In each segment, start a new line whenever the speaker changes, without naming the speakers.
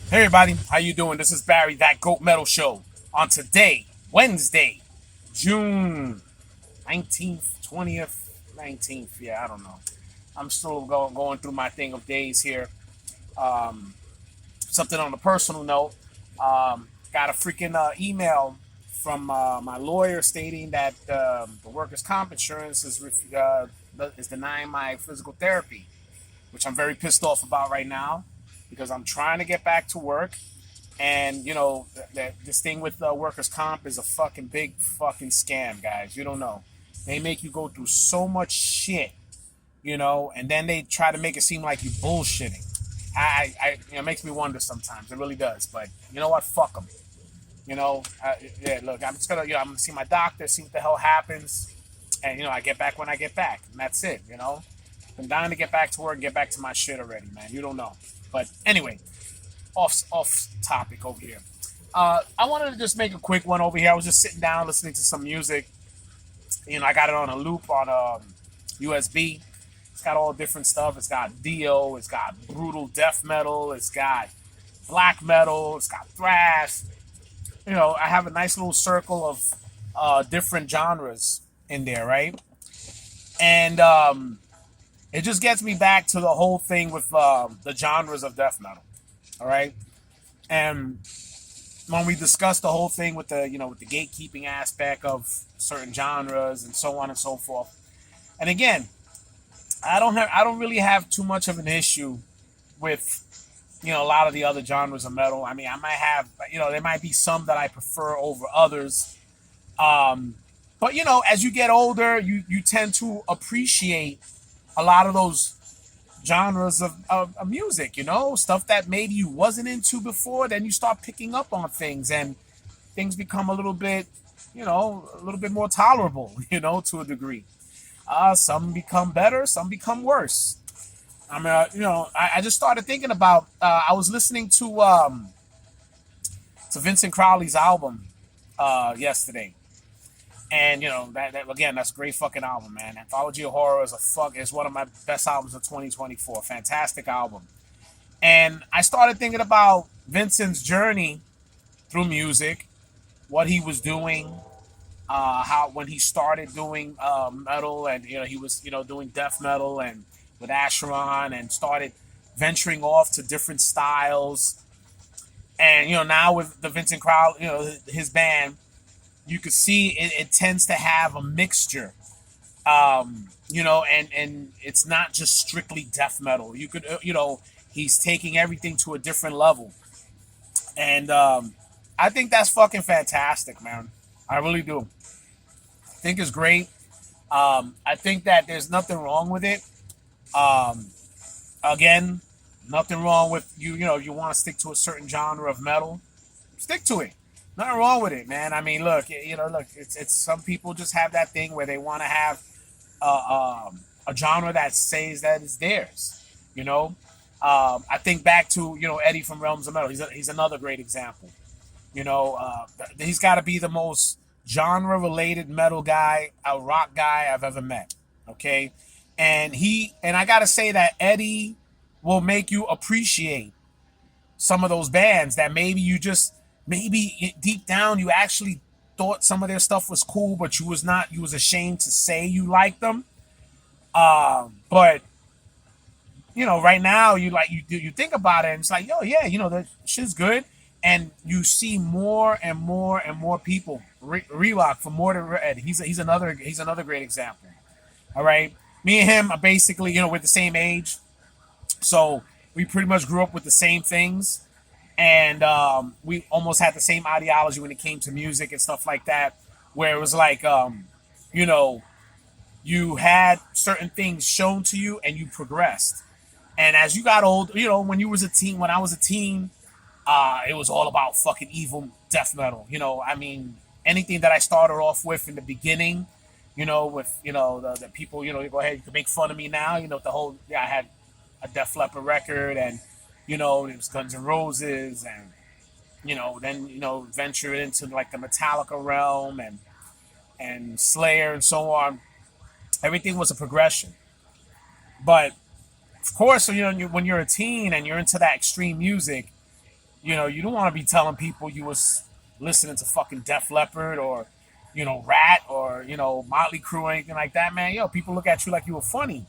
Hey everybody, how you doing? This is Barry, that Goat Metal Show. On today, Wednesday, June 19th, 20th, 19th. Yeah, I don't know. I'm still going through my thing of days here. Um, Something on a personal note. Got a freaking email from my lawyer stating that the workers' comp insurance is denying my physical therapy, which I'm very pissed off about right now because I'm trying to get back to work. And this thing with workers' comp is a fucking big fucking scam, guys. You don't know. They make you go through so much shit, and then they try to make it seem like you bullshitting. It makes me wonder sometimes. It really does. But you know what? Fuck them. Yeah. Look, I'm just gonna, I'm gonna see my doctor, see what the hell happens, and I get back when I get back, and that's it. Been dying to get back to work and get back to my shit already, man. You don't know. But anyway, off topic over here. I wanted to just make a quick one over here. I was just sitting down listening to some music. I got it on a loop on USB. It's got all different stuff. It's got Dio. It's got brutal death metal. It's got black metal. It's got thrash. I have a nice little circle of different genres in there, right? And it just gets me back to the whole thing with the genres of death metal. All right. And when we discussed the whole thing with the gatekeeping aspect of certain genres and so on and so forth. And again, I don't really have too much of an issue with a lot of the other genres of metal. I mean, I might have there might be some that I prefer over others. But as you get older, you tend to appreciate a lot of those genres of music, stuff that maybe you wasn't into before. Then you start picking up on things, and things become a little bit, a little bit more tolerable, to a degree. Some become better, some become worse. I mean, I just started thinking about. I was listening to Vincent Crowley's album yesterday, and that again, that's a great fucking album, man. Anthology of Horror is one of my best albums of 2024. Fantastic album. And I started thinking about Vincent's journey through music, what he was doing, how when he started doing metal, and he was doing death metal and with Asheron, and started venturing off to different styles. And now with the Vincent Crowley, his band, you could see it tends to have a mixture, and it's not just strictly death metal. You could, he's taking everything to a different level, and I think that's fucking fantastic, man. I really do. I think it's great. I think that there's nothing wrong with it. Um, Again, nothing wrong with you. You want to stick to a certain genre of metal, stick to it. Nothing wrong with it, man. I mean, look, look. It's some people just have that thing where they want to have a genre that says that it's theirs. You know, I think back to Eddie from Realms of Metal. He's another great example. He's got to be the most genre related metal guy, a rock guy I've ever met. Okay, and I gotta say that Eddie will make you appreciate some of those bands that maybe you just maybe deep down you actually thought some of their stuff was cool, but you was ashamed to say you liked them. But right now you think about it and it's like, yo, yeah, that shit's good. And you see more and more and more people. Relock for more than Red. He's another great example. All right, me and him are basically we're the same age, so we pretty much grew up with the same things, and we almost had the same ideology when it came to music and stuff like that. Where it was like, you know, you had certain things shown to you and you progressed. And as you got old, when you was a teen, when I was a teen, it was all about fucking evil death metal. I mean, anything that I started off with in the beginning, with the people, you go ahead, you can make fun of me now. The whole I had a Def Leppard record, and it was Guns N' Roses, and then venture into like the Metallica realm and Slayer and so on. Everything was a progression, but of course, when you're a teen and you're into that extreme music, You don't want to be telling people you was listening to fucking Def Leppard or, Rat or, Motley Crue or anything like that, man. Yo, people look at you like you were funny.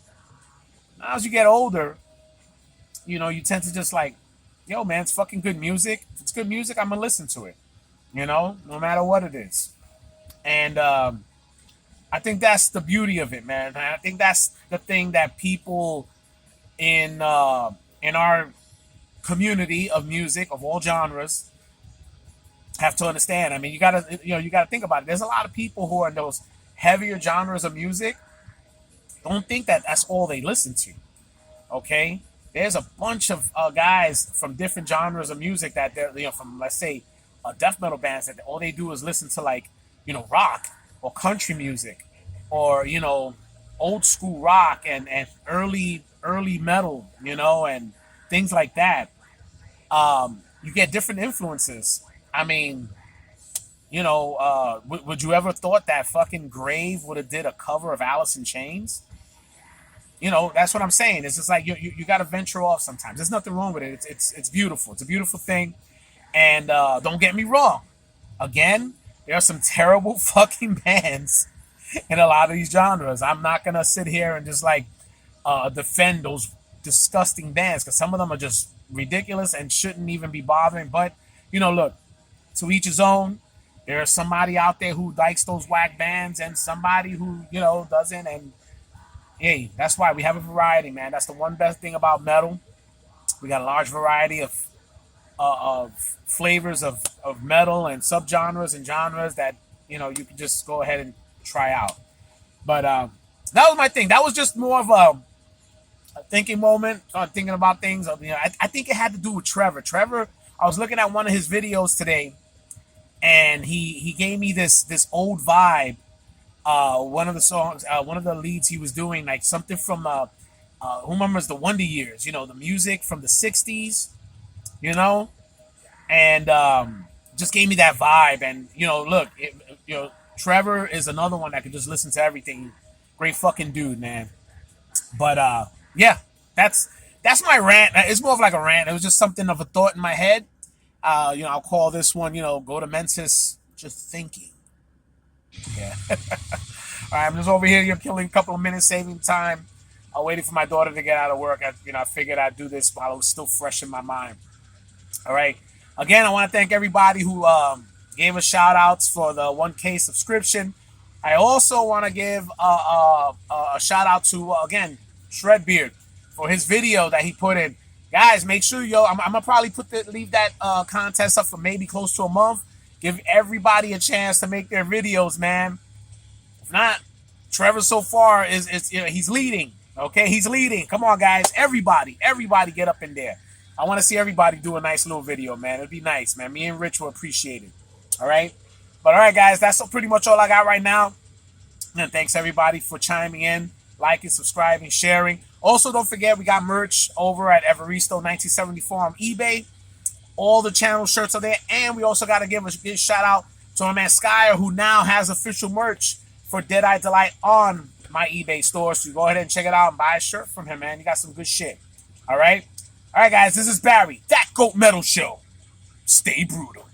Now, as you get older, you tend to just like, yo, man, it's fucking good music. If it's good music, I'm gonna listen to it. No matter what it is. And I think that's the beauty of it, man. I think that's the thing that people in our community of music of all genres have to understand. I mean, you gotta think about it. There's a lot of people who are in those heavier genres of music. Don't think that that's all they listen to. Okay, there's a bunch of guys from different genres of music that they're from, let's say, death metal bands that all they do is listen to, like, rock or country music or old school rock and early metal, and things like that. You get different influences. I mean, would you ever thought that fucking Grave would have did a cover of Alice in Chains? That's what I'm saying. It's just like you got to venture off sometimes. There's nothing wrong with it. It's beautiful. It's a beautiful thing. And don't get me wrong. Again, there are some terrible fucking bands in a lot of these genres. I'm not gonna sit here and just like defend those disgusting bands because some of them are just ridiculous and shouldn't even be bothering. But look, to each his own. There's somebody out there who likes those whack bands and somebody who doesn't. And hey, that's why we have a variety, man. That's the one best thing about metal. We got a large variety of flavors of metal and subgenres and genres that you can just go ahead and try out. But that was my thing. That was just more of a thinking moment, thinking about things. I think it had to do with Trevor. Trevor, I was looking at one of his videos today, and he gave me this old vibe. One of the songs, one of the leads he was doing, like something from who remembers the Wonder Years? The music from the '60s. And just gave me that vibe. And look, Trevor is another one that could just listen to everything. Great fucking dude, man. But yeah, that's my rant. It's more of like a rant. It was just something of a thought in my head. I'll call this one, go to Mentis, just thinking. Yeah. All right, I'm just over here, killing a couple of minutes, saving time. I'm waiting for my daughter to get out of work. I figured I'd do this while it was still fresh in my mind. All right. Again, I want to thank everybody who gave us shout outs for the 1K subscription. I also want to give a shout out to, again, Shredbeard for his video that he put in. Guys, make sure, I'm going to probably leave that contest up for maybe close to a month. Give everybody a chance to make their videos, man. If not, Trevor so far is he's leading. Okay, he's leading. Come on, guys. Everybody get up in there. I want to see everybody do a nice little video, man. It'd be nice, man. Me and Rich will appreciate it. All right? But all right, guys, that's pretty much all I got right now. And thanks, everybody, for chiming in, liking, subscribing, sharing. Also, don't forget, we got merch over at Evaristo 1974 on eBay. All the channel shirts are there. And we also got to give a big shout out to my man Skyer, who now has official merch for Deadeye Delight on my eBay store. So you go ahead and check it out and buy a shirt from him, man. You got some good shit. All right? All right, guys, this is Barry, That Goat Metal Show. Stay brutal.